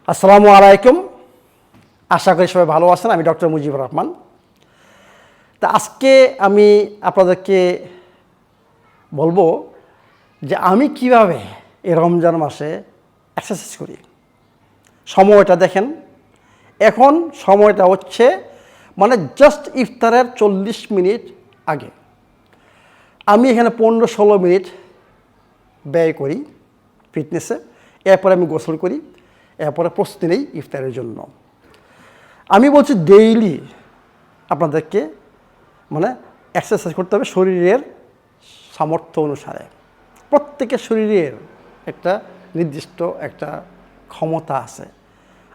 আসসালামু আলাইকুম। আশা করি সবাই ভালো আছেন। আমি ডক্টর মুজিবুর রহমান। তা আজকে আমি আপনাদেরকে বলবো যে আমি কিভাবে এই রমজান মাসে এক্সারসাইজ করি। সময়টা দেখেন, এখন সময়টা হচ্ছে জাস্ট ইফতারের 40 মিনিট আগে। আমি এখানে 15-16 মিনিট ব্যয় করি ফিটনেসে। এরপরে আমি গোসল করি, এরপরে প্রস্তুতি নেই ইফতারের জন্য। আমি বলছি ডেইলি আপনাদেরকে এক্সারসাইজ করতে হবে শরীরের সামর্থ্য অনুসারে। প্রত্যেকের শরীরের একটা নির্দিষ্ট একটা ক্ষমতা আছে।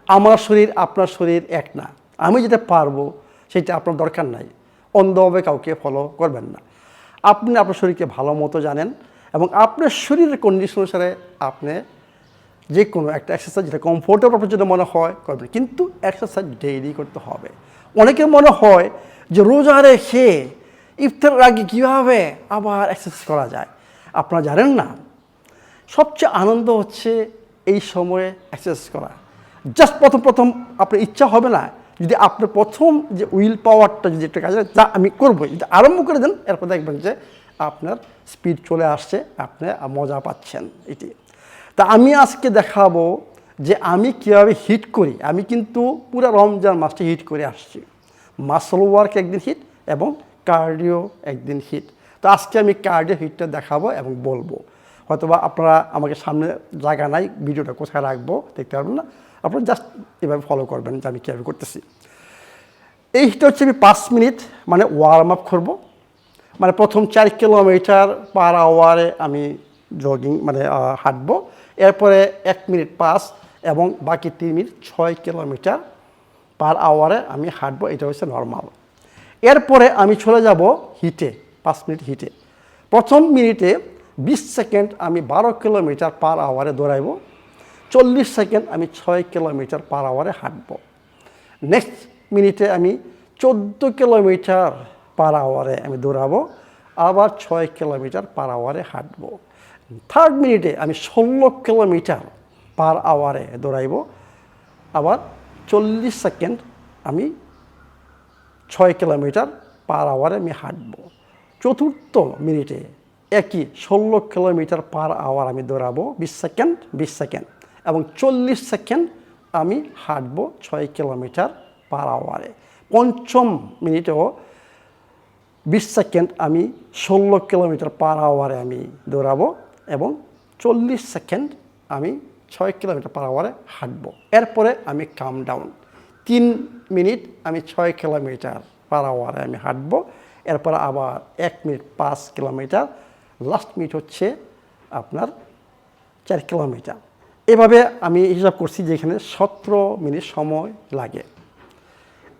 আমার শরীর আপনার শরীর এক না। আমি যেটা পারবো সেটা আপনার দরকার নাই। অন্ধভাবে কাউকে ফলো করবেন না। আপনি আপনার শরীরকে ভালো মতো জানেন এবং আপনার শরীরের কন্ডিশন অনুসারে আপনি যে কোনো একটা এক্সারসাইজ যেটা কমফোর্টেবল আপনার জন্য মনে হয় করবেন, কিন্তু এক্সারসাইজ ডেইলি করতে হবে। অনেকের মনে হয় যে রোজা রেখে ইফতারের আগে কীভাবে আবার এক্সারসাইজ করা যায়। আপনারা জানেন না, সবচেয়ে আনন্দ হচ্ছে এই সময়ে এক্সারসাইজ করা। জাস্ট প্রথম আপনার ইচ্ছা হবে না, যদি আপনার প্রথম যে উইল পাওয়ারটা যদি একটা কাজে যা আমি করবো যদি আরম্ভ করে দেন, এরপর দেখবেন যে আপনার স্পিড চলে আসছে, আপনি মজা পাচ্ছেন। এটি তা আমি আজকে দেখাবো যে আমি কীভাবে হিট করি। আমি কিন্তু পুরো রমজান মাসটা হিট করে আসছি। মাসল ওয়ার্ক একদিন হিট এবং কার্ডিও একদিন হিট। তো আজকে আমি কার্ডিও হিটটা দেখাবো এবং বলবো। হয়তোবা আপনারা আমাকে সামনে জায়গা নাই, ভিডিওটা কোথায় রাখবো দেখতে পারবেন না। আপনারা জাস্ট এভাবে ফলো করবেন যে আমি কীভাবে করতেছি। এই হিটটা হচ্ছে আমি 5 মিনিট ওয়ার্ম আপ করবো। প্রথম 4 কিলোমিটার পার আওয়ারে আমি জগিং হাঁটবো। এরপরে 1 মিনিট পাস এবং বাকি 3 মিনিট 6 কিলোমিটার পার আওয়ারে আমি হাঁটবো। এটা হচ্ছে নর্মাল। এরপরে আমি চলে যাব হিটে, 5 মিনিট হিটে। প্রথম মিনিটে 20 সেকেন্ড আমি 12 কিলোমিটার পার আওয়ারে দৌড়াইব। 40 সেকেন্ড আমি 6 কিলোমিটার পার আওয়ারে হাঁটবো। নেক্সট মিনিটে আমি 14 কিলোমিটার পার আওয়ারে আমি দৌড়াবো, আবার 6 কিলোমিটার পার আওয়ারে হাঁটবো। থার্ড মিনিটে আমি 16 কিলোমিটার পার আওয়ারে দৌড়াইব, আবার 40 সেকেন্ড আমি 6 কিলোমিটার পার আওয়ারে আমি হাঁটবো। চতুর্থ মিনিটে একই 16 কিলোমিটার পার আওয়ার আমি দৌড়াবো, 20 সেকেন্ড এবং 40 সেকেন্ড আমি হাঁটবো 6 কিলোমিটার পার আওয়ারে। পঞ্চম মিনিটেও 20 সেকেন্ড আমি 16 কিলোমিটার পার আওয়ারে আমি দৌড়াবো এবং 40 সেকেন্ড আমি 6 কিলোমিটার পার আওয়ারে হাঁটবো। এরপরে আমি কাম ডাউন। 3 মিনিট আমি 6 কিলোমিটার পার আওয়ারে আমি হাঁটবো। এরপর আবার 1 মিনিট 5 কিলোমিটার। লাস্ট মিনিট হচ্ছে আপনার 4 কিলোমিটার। এভাবে আমি হিসাব করছি যে এখানে 17 মিনিট সময় লাগে।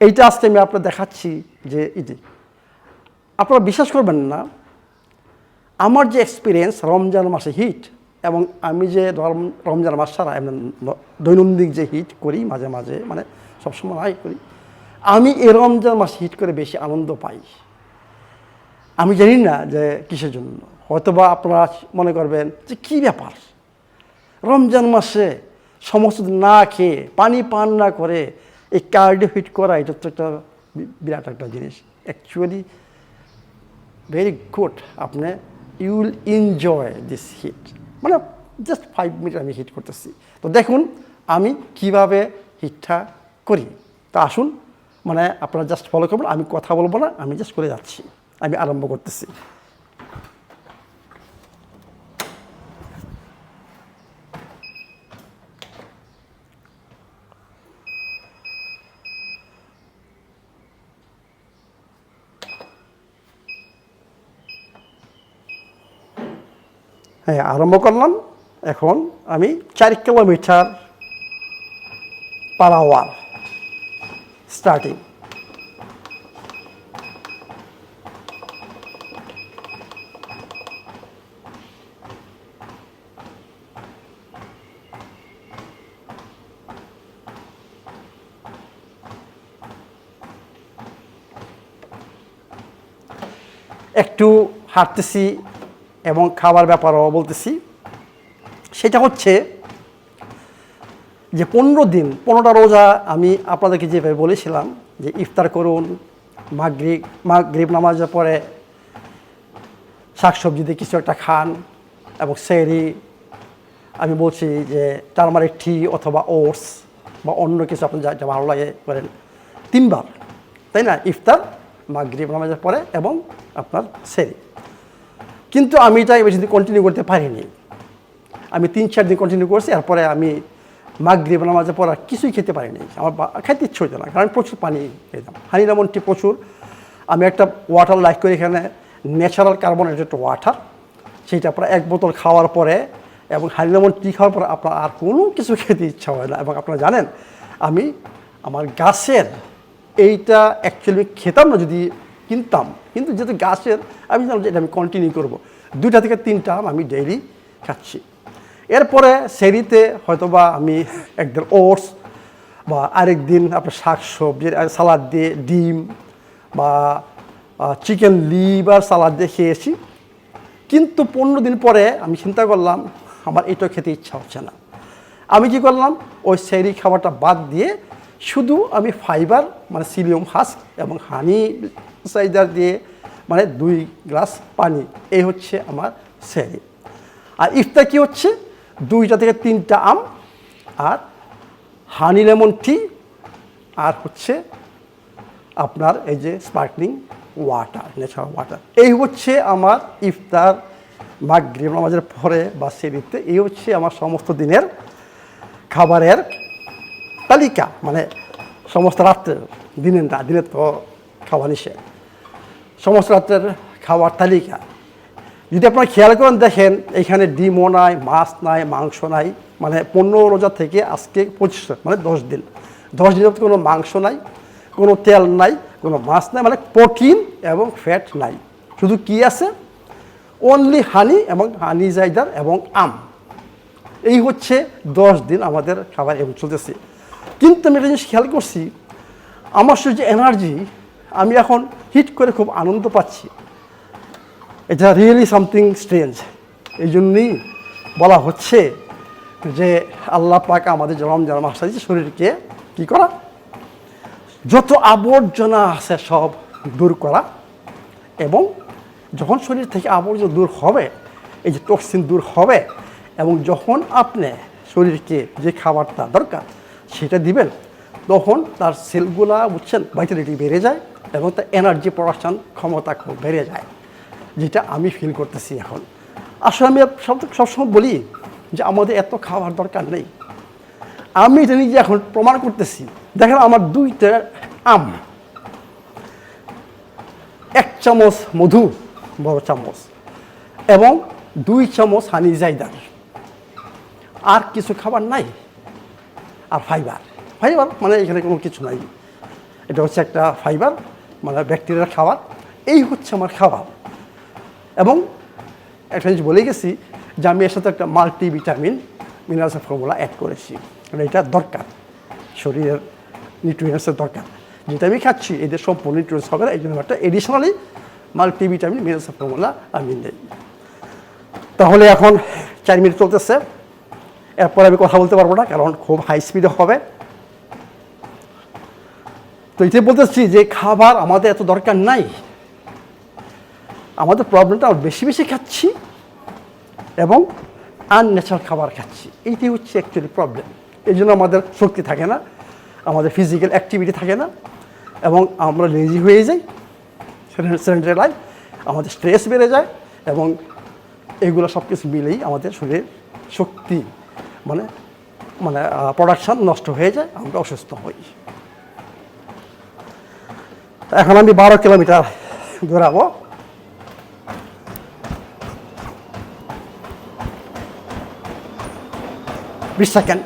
এইটা আজকে আমি আপনার দেখাচ্ছি যে এটি আপনারা বিশ্বাস করবেন না, আমার যে এক্সপিরিয়েন্স রমজান মাসে হিট এবং আমি যে রমজান মাস ছাড়া দৈনন্দিন যে হিট করি মাঝে মাঝে সবসময় নাই করি, আমি এই রমজান মাসে হিট করে বেশি আনন্দ পাই। আমি জানি না যে কিসের জন্য। হয়তোবা আপনারা মনে করবেন যে কী ব্যাপার, রমজান মাসে সমস্ত না খেয়ে পানি পান না করে এই কার্ডিও হিট করা, এটা তো একটা বিরাট একটা জিনিস। Actually very good. আপনি you will enjoy this heat. Just 5 minute আমি হিট করতেছি। তো দেখুন আমি কিভাবে হিটটা করি। তো আসুন আপনারা জাস্ট ফলো করবেন। আমি কথা বলবো না, আমি জাস্ট করে যাচ্ছি। আমি আরম্ভ করতেছি। হ্যাঁ, আরম্ভ করলাম। এখন আমি 4 কিলোমিটার পার আওয়ার স্টার্টিং। একটু হাঁটতেছি এবং খাবার ব্যাপারও বলতেছি। সেটা হচ্ছে যে 15 দিন 15টা রোজা আমি আপনাদেরকে যেভাবে বলেছিলাম যে ইফতার করুন, মাগরিব নামাজের পরে শাকসবজি দিয়ে কিছু একটা খান, এবং সেহরি আমি বলছি যে টারমারিক টি অথবা ওটস বা অন্য কিছু আপনার যা ভালো লাগে করেন 3 বার, তাই না? ইফতার, মাগরিব নামাজের পরে এবং আপনার সেহরি। কিন্তু আমি এটা বেশি দিন কন্টিনিউ করতে পারিনি। আমি 3-4 দিন কন্টিনিউ করছি, এরপরে আমি মাগরিব নামাজের পর আর কিছুই খেতে পারিনি। আমার খাইতে ইচ্ছে হতো না, কারণ প্রচুর পানি খেতাম, হানি লেমন টি প্রচুর। আমি একটা ওয়াটার লাইক করি, এখানে ন্যাচারাল কার্বনেটেড ওয়াটার, সেইটা আপনার 1 বোতল খাওয়ার পরে এবং হানি লেমন টি খাওয়ার পরে আপনার আর কোনো কিছু খেতে ইচ্ছা হয় না। এবং আপনারা জানেন আমি আমার গাছের এইটা অ্যাকচুয়ালি খেতাম না যদি কিনতাম, কিন্তু যেহেতু গাছের আমি জানলাম যে এটা আমি কন্টিনিউ করবো। 2টা থেকে 3টা আমি ডেইলি খাচ্ছি। এরপরে সেহরিতে হয়তোবা আমি একদিন ওটস বা আরেক দিন আপনার শাকসবজি সালাদ দিয়ে ডিম বা চিকেন লিভার সালাদ দিয়ে খেয়েছি। কিন্তু 15 দিন পরে আমি চিন্তা করলাম আমার এটা খেতে ইচ্ছা হচ্ছে না। আমি কি করলাম, ওই সেহরি খাবারটা বাদ দিয়ে শুধু আমি ফাইবার মানে সিলিয়াম হাস্ক এবং হানি সাইডার দিয়ে মানে 2 গ্লাস পানি, এই হচ্ছে আমার সেহরি। আর ইফতার কি হচ্ছে, 2টা থেকে 3টা আম আর হানি লেমন টি আর হচ্ছে আপনার এই যে স্পার্কলিং ওয়াটার, ন্যাচারাল ওয়াটার। এই হচ্ছে আমার ইফতার, মাগরিব নামাজের পরে বা সেহরিতে এই হচ্ছে আমার সমস্ত দিনের খাবারের তালিকা, মানে সমস্ত রাত্রের, দিনের তো খাওয়া নিষেধ, সমস্ত রাত্রের খাওয়ার তালিকা। যদি আপনারা খেয়াল করেন দেখেন এখানে ডিমও নাই, মাছ নাই, মাংস নাই, মানে 15 রোজা থেকে আজকে 25 মানে 10 দিন, 10 দিনের কোনো মাংস নাই, কোনো তেল নাই, কোনো মাছ নাই, মানে প্রোটিন এবং ফ্যাট নাই। শুধু কি আছে, অনলি হানি এবং হানি জাইদার এবং আম। এই হচ্ছে 10 দিন আমাদের খাবার এবং চলতেছে। কিন্তু আমি একটা জিনিস খেয়াল করছি, আমার যে এনার্জি, আমি এখন হিট করে খুব আনন্দ পাচ্ছি। এটা রিয়েলি সামথিং স্ট্রেঞ্জ। এই জন্যই বলা হচ্ছে যে আল্লাহ পাক আমাদের রমজান মাস দিয়েছে শরীরকে কী করা, যত আবর্জনা আছে সব দূর করা, এবং যখন শরীর থেকে আবর্জনা দূর হবে, এই যে টক্সিন দূর হবে, এবং যখন আপনি শরীরকে যে খাবারটা দরকার সেটা দিবেন, তখন তার সেলগুলা বুঝছেন ভাইটালিটি বেড়ে যায় এবং তার এনার্জি প্রোডাকশন ক্ষমতা খুব বেড়ে যায়, যেটা আমি ফিল করতেছি এখন। আসলে আমি সবসময় বলি যে আমাদের এত খাবার দরকার নেই। আমি এটা নিজে এখন প্রমাণ করতেছি। দেখেন আমার 2টা আম, 1 চামচ মধু, বড় চামচ, এবং 2 চামচ হানি জাইদার, আর কিছু খাবার নাই। আর ফাইবার মানে এখানে কোনো কিছু নাই, এটা হচ্ছে একটা ফাইবার মানে ব্যাকটেরিয়ার খাবার। এই হচ্ছে আমার খাবার। এবং একটা জিনিস বলে গেছি যে আমি এর সাথে একটা মাল্টিভিটামিন মিনারেলসের ফর্মুলা অ্যাড করেছি, মানে এটা দরকার, শরীরের নিউট্রিয়েন্টসের দরকার, যেটা আমি খাচ্ছি এদের সম্পূর্ণ নিউট্রিয়েন্টস হবে না, এই জন্য একটা এডিশনালি মাল্টিভিটামিন মিনারেলসের ফর্মুলা আমি নেই। তাহলে এখন 4 মিনিট চলতেছে, এরপর আমি কথা বলতে পারবো না, কারণ খুব হাই স্পিডে হবে। তো এটাই বলতেছি যে খাবার আমাদের এত দরকার নাই, আমাদের প্রবলেমটা বেশি বেশি খাচ্ছি এবং আনন্যাচারাল খাবার খাচ্ছি, এইটাই হচ্ছে অ্যাকচুয়ালি প্রবলেম। এই জন্য আমাদের শক্তি থাকে না, আমাদের ফিজিক্যাল অ্যাক্টিভিটি থাকে না, এবং আমরা লেজি হয়ে যাই, সেডেন্টারি লাইফ, আমাদের স্ট্রেস বেড়ে যায়, এবং এগুলো সব কিছু মিলেই আমাদের শরীরের শক্তি মানে প্রোডাকশান নষ্ট হয়ে যায়, আমরা অসুস্থ হই। এখন আমি 12 কিলোমিটার দৌড়াবো। বিশ সেকেন্ড।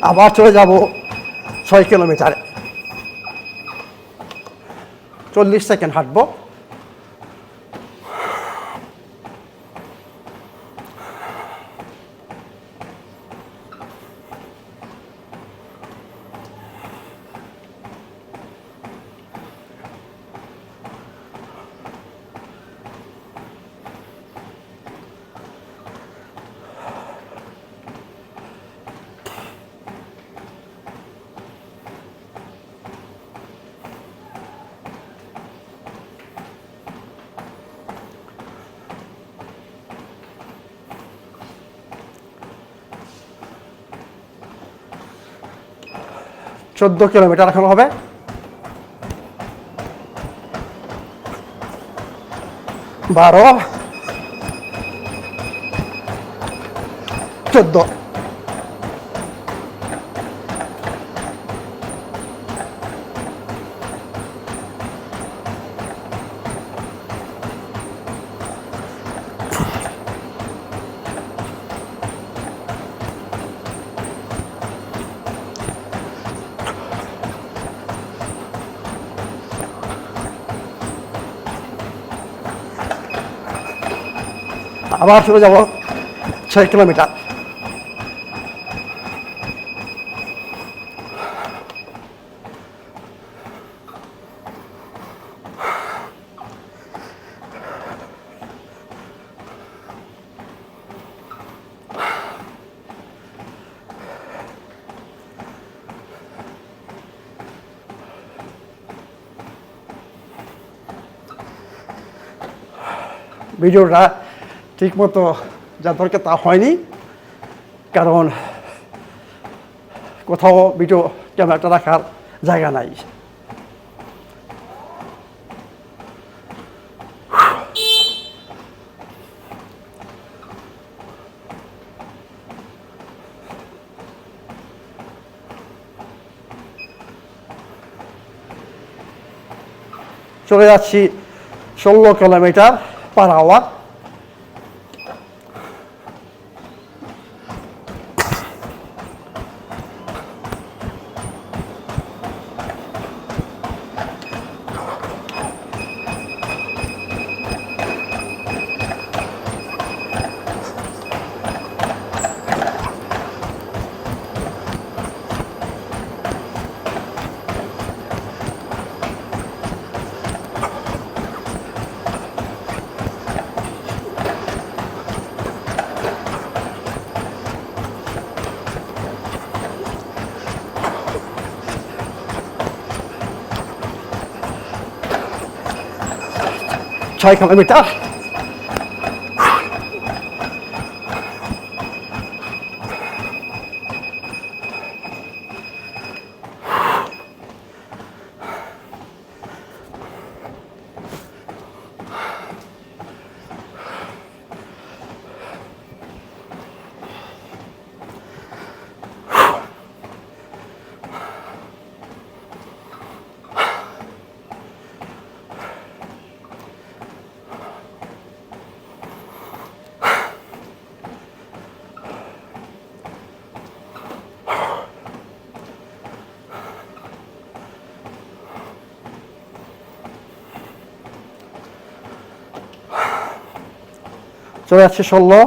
আবার চলে যাব 6 কিলোমিটার, 40 সেকেন্ড হাঁটবো। 14 কিলোমিটার এখন হবে। বারো, 14। আবার চলে যাব 6 কিলোমিটার। ভিডিওটা ঠিকমতো যা দরকার তা হয়নি, কারণ কোথাও ভিডিও ক্যামেরাটা রাখার জায়গা নাই। চলে যাচ্ছি 16 কিলোমিটার পার আওয়ার। ছয় কিলোমিটার। চলে যাচ্ছে 16।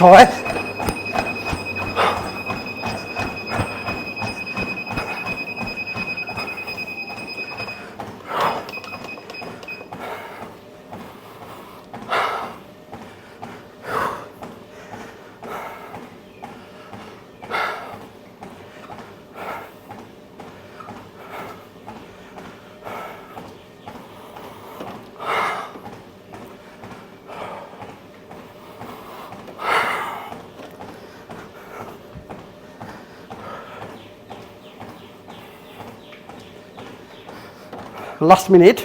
ছয়, লাস্ট মিনিট।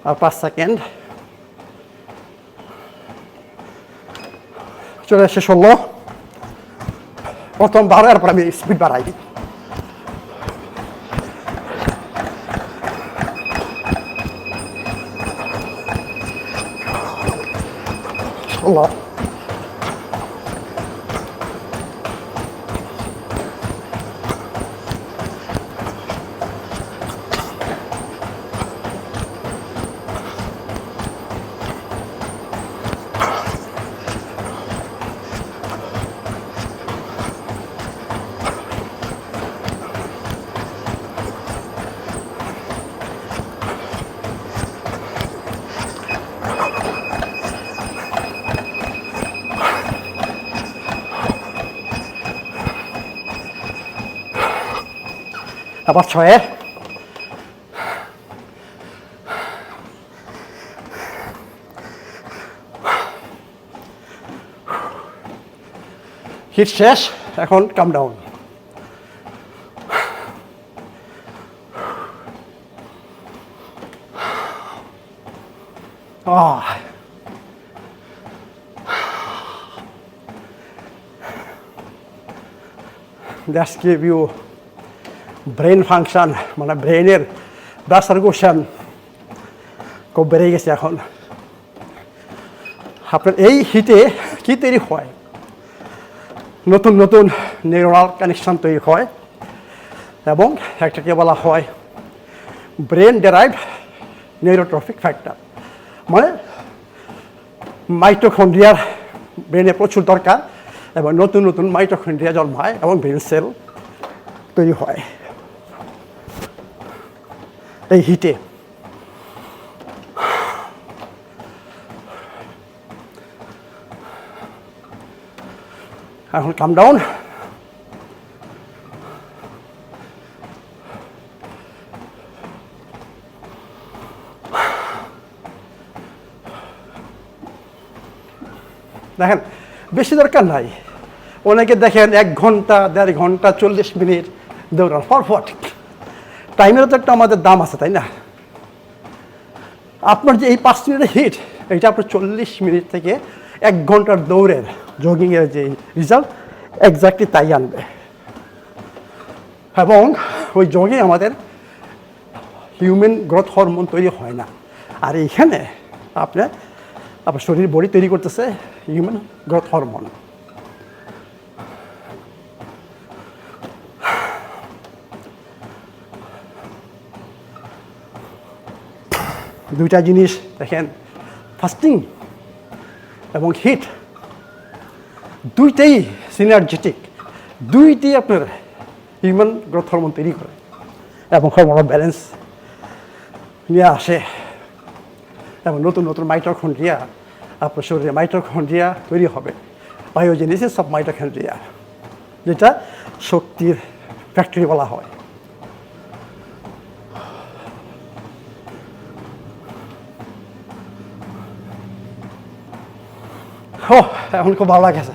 আর 5 সেকেন্ড। চলে আসছে 16। প্রথম 12, এরপর আমি স্পিড বাড়াই। Allah. আবার ছয়ে হিট শেষ, এখন come down. That's give you brain function, মানে ব্রেনের ব্লাড সার্কুলেশন খুব বেড়ে গেছে এখন। আপনার এই হিটে কী তৈরি হয়, নতুন নতুন নিউরাল কানেকশন তৈরি হয় এবং একটাকে বলা হয় ব্রেন ডেরাইভড নিউরোট্রফিক ফ্যাক্টর। মানে মাইটোকন্ড্রিয়ার ব্রেনে প্রচুর দরকার এবং নতুন নতুন মাইটোকন্ড্রিয়া জন্মায় এবং ব্রেন সেল তৈরি হয় এই হিটে। এখন কাম ডাউন। দেখেন বেশি দরকার নাই, অনেকে দেখেন 1 ঘন্টা 1.5 ঘন্টা 40 মিনিট দৌড়ান, ফরফট। টাইমেরও তো একটা আমাদের দাম আছে, তাই না? আপনার যে এই 5 মিনিটের হিট, এটা আপনার 40 মিনিট থেকে 1 ঘন্টার দৌড়ের জগিংয়ের যে রেজাল্ট এক্স্যাক্টলি তাই আনবে। এবং ওই জগে আমাদের হিউম্যান গ্রোথ হরমোন তৈরি হয় না, আর এইখানে আপনার শরীর বডি তৈরি করতেছে হিউম্যান গ্রোথ হরমোন। দুইটা জিনিস দেখেন, ফাস্টিং এবং হিট দুইটাই সিনার্জেটিক, দুইটাই আপনার হিউম্যান গ্রোথ হরমোন তৈরি করে এবং হরমোনাল ব্যালেন্স নিয়ে আসে এবং নতুন নতুন মাইটোকন্ড্রিয়া আপনার শরীরে মাইটোকন্ড্রিয়া তৈরি হবে, বায়োজেনেসিস অফ মাইটোকন্ড্রিয়া, যেটা শক্তির ফ্যাক্টরি বলা হয়। ও এখন খুব ভালো লাগেছে।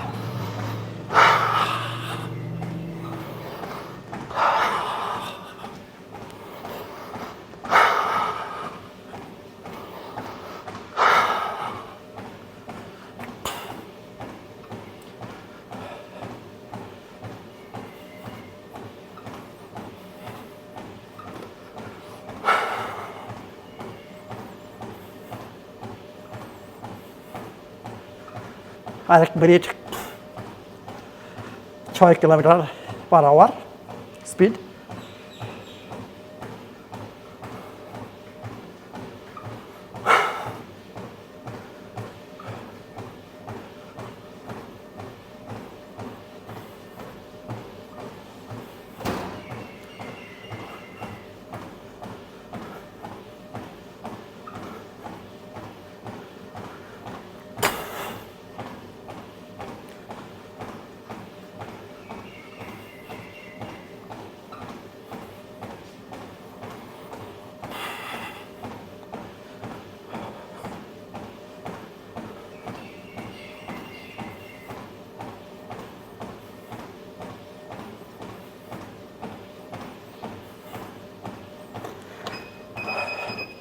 আরেক মিনিট 6 কিলোমিটার/আওয়ার স্পিড।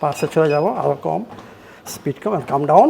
পাশে চলে যাব, আরও কম স্পিড, কম কাম ডাউন।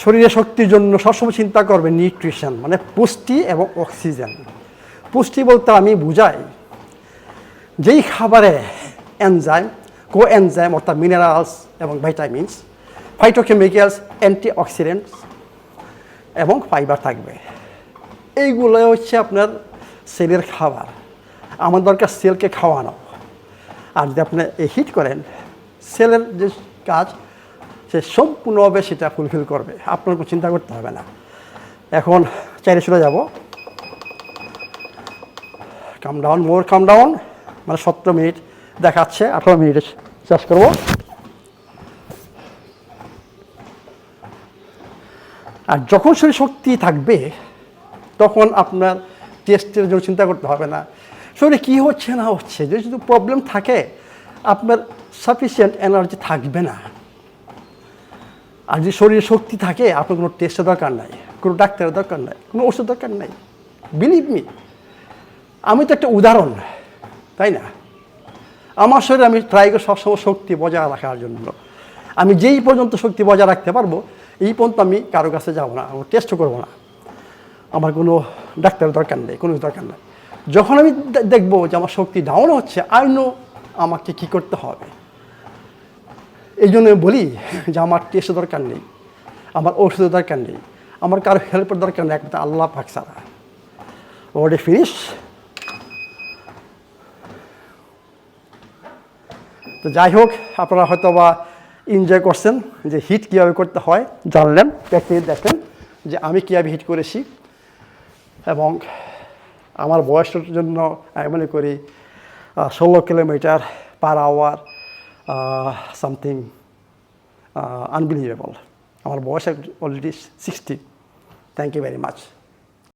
শরীরে শক্তির জন্য সবসময় চিন্তা করবে নিউট্রিশন, মানে পুষ্টি এবং অক্সিজেন। পুষ্টি বলতে আমি বুঝাই যেই খাবারে এনজাইম, কোএনজাইম অর্থাৎ মিনারেলস এবং ভাইটামিনস, ফাইটোকেমিক্যালস, অ্যান্টিঅক্সিডেন্টস এবং ফাইবার থাকবে, এইগুলো হচ্ছে আপনার সেলের খাবার। আমার দরকার সেলকে খাওয়ানো। আর যদি আপনি হিট করেন, সেলের যে কাজ সে সম্পূর্ণভাবে সেটা ফুলফিল করবে, আপনার কোনো চিন্তা করতে হবে না। এখন চাইলে চলে যাব, কাম ডাউন, মোর কাম ডাউন, মানে 17 মিনিট দেখাচ্ছে, 18 মিনিটে শেষ করব। আর যখন শরীর শক্তি থাকবে তখন আপনার টেস্টের জন্য চিন্তা করতে হবে না শরীরে কী হচ্ছে না হচ্ছে। যদি শুধু প্রবলেম থাকে, আপনার সাফিসিয়েন্ট এনার্জি থাকবে না। আর যদি শরীরে শক্তি থাকে, আপনার কোনো টেস্টের দরকার নাই, কোনো ডাক্তারের দরকার নাই, কোনো ওষুধ দরকার নাই। বিলিভ মি, আমি তো একটা উদাহরণ, তাই না? আমার শরীরে আমি ট্রাই করি সবসময় শক্তি বজায় রাখার জন্য। আমি যেই পর্যন্ত শক্তি বজায় রাখতে পারবো, এই পর্যন্ত আমি কারো কাছে যাবো না, আমি টেস্টও করবো না। আমার কোনো ডাক্তারের দরকার নেই, কোনো দরকার নেই। যখন আমি দেখবো যে আমার শক্তি ডাউন হচ্ছে, আই নো আমাকে কী করতে হবে। এই জন্য বলি যে আমার টেস্টের দরকার নেই, আমার ওষুধের দরকার নেই, আমার কারো হেল্পের দরকার নেই, একমাত্র আল্লাহ পাক ছাড়া। Already finish. তো যাই হোক, আপনারা হয়তো বা এনজয় করছেন যে হিট কীভাবে করতে হয়, জানলেন, প্র্যাকটিস দেখলেন যে আমি কীভাবে হিট করেছি। এবং আমার বয়সের জন্য আমি মনে করি 16 kilometre per hour something unbelievable. আমার বয়স already 60। Thank you very much.